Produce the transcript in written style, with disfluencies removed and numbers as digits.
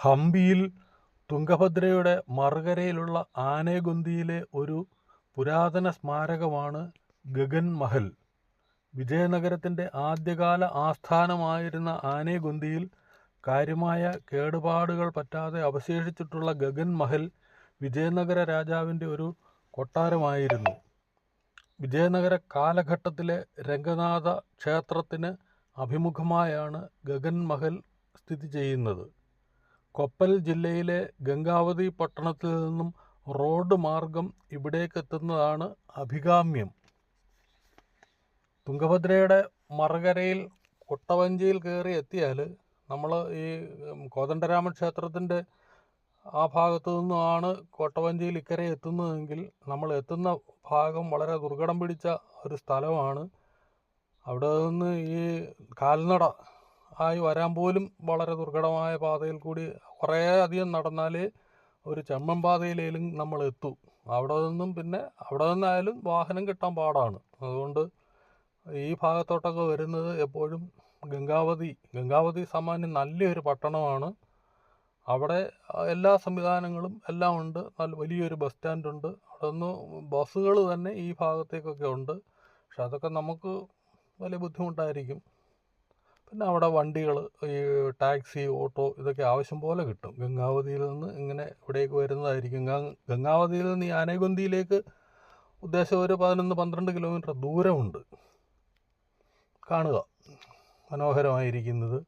ഹംപിയിൽ തുംഗഭദ്രയുടെ മറുകരയിലുള്ള ആനെഗുന്ദിയിലെ ഒരു പുരാതന സ്മാരകമാണ് ഗഗൻ മഹൽ. വിജയനഗരത്തിൻ്റെ ആദ്യകാല ആസ്ഥാനമായിരുന്ന ആനെഗുന്ദിയിൽ കാര്യമായ കേടുപാടുകൾ പറ്റാതെ അവശേഷിച്ചിട്ടുള്ള ഗഗൻ മഹൽ വിജയനഗര രാജാവിൻ്റെ ഒരു കൊട്ടാരമായിരുന്നു. വിജയനഗര കാലഘട്ടത്തിലെ രംഗനാഥ ക്ഷേത്രത്തിന് അഭിമുഖമായാണ് ഗഗൻ മഹൽ സ്ഥിതി ചെയ്യുന്നത്. കൊപ്പൽ ജില്ലയിലെ ഗംഗാവതി പട്ടണത്തിൽ നിന്നും റോഡ് മാർഗം ഇവിടേക്കെത്തുന്നതാണ് അഭികാമ്യം. തുംഗഭദ്രയുടെ മറുകരയിൽ കൊട്ടവഞ്ചിയിൽ കയറി എത്തിയാൽ നമ്മൾ ഈ കോദണ്ഡരാമൻ ക്ഷേത്രത്തിൻ്റെ ആ ഭാഗത്തു നിന്നുമാണ് കൊട്ടവഞ്ചിയിൽ ഇക്കരെ എത്തുന്നതെങ്കിൽ നമ്മൾ എത്തുന്ന ഭാഗം വളരെ ദുർഘടം പിടിച്ച ഒരു സ്ഥലമാണ്. അവിടെ നിന്ന് ഈ കാൽനട ആയി വരാൻ പോലും വളരെ ദുർഘടമായ പാതയിൽ കൂടി കുറേ അധികം നടന്നാലേ ഒരു ചെമ്മൺ പാതയിലേലും നമ്മൾ എത്തും. അവിടെ നിന്നായാലും വാഹനം കിട്ടാൻ പാടാണ്. അതുകൊണ്ട് ഈ ഭാഗത്തോട്ടൊക്കെ വരുന്നത് എപ്പോഴും ഗംഗാവതി സാമാന്യം നല്ലൊരു പട്ടണമാണ്. അവിടെ എല്ലാ സംവിധാനങ്ങളും എല്ലാം ഉണ്ട്. നല്ല വലിയൊരു ബസ് സ്റ്റാൻഡുണ്ട്. അവിടെ നിന്ന് ബസ്സുകൾ തന്നെ ഈ ഭാഗത്തേക്കൊക്കെ ഉണ്ട്. പക്ഷെ അതൊക്കെ നമുക്ക് വലിയ ബുദ്ധിമുട്ടായിരിക്കും. പിന്നെ അവിടെ വണ്ടികൾ, ഈ ടാക്സി, ഓട്ടോ ഇതൊക്കെ ആവശ്യം പോലെ കിട്ടും. ഗംഗാവതിയിൽ നിന്ന് ഇങ്ങനെ ഇവിടേക്ക് വരുന്നതായിരിക്കും. ഗംഗാവതിയിൽ നിന്ന് ഈ ആനെഗുന്ദിയിലേക്ക് ഉദ്ദേശം ഒരു 11-12 കിലോമീറ്റർ ദൂരമുണ്ട്. കാണുക, മനോഹരമായിരിക്കുന്നത്.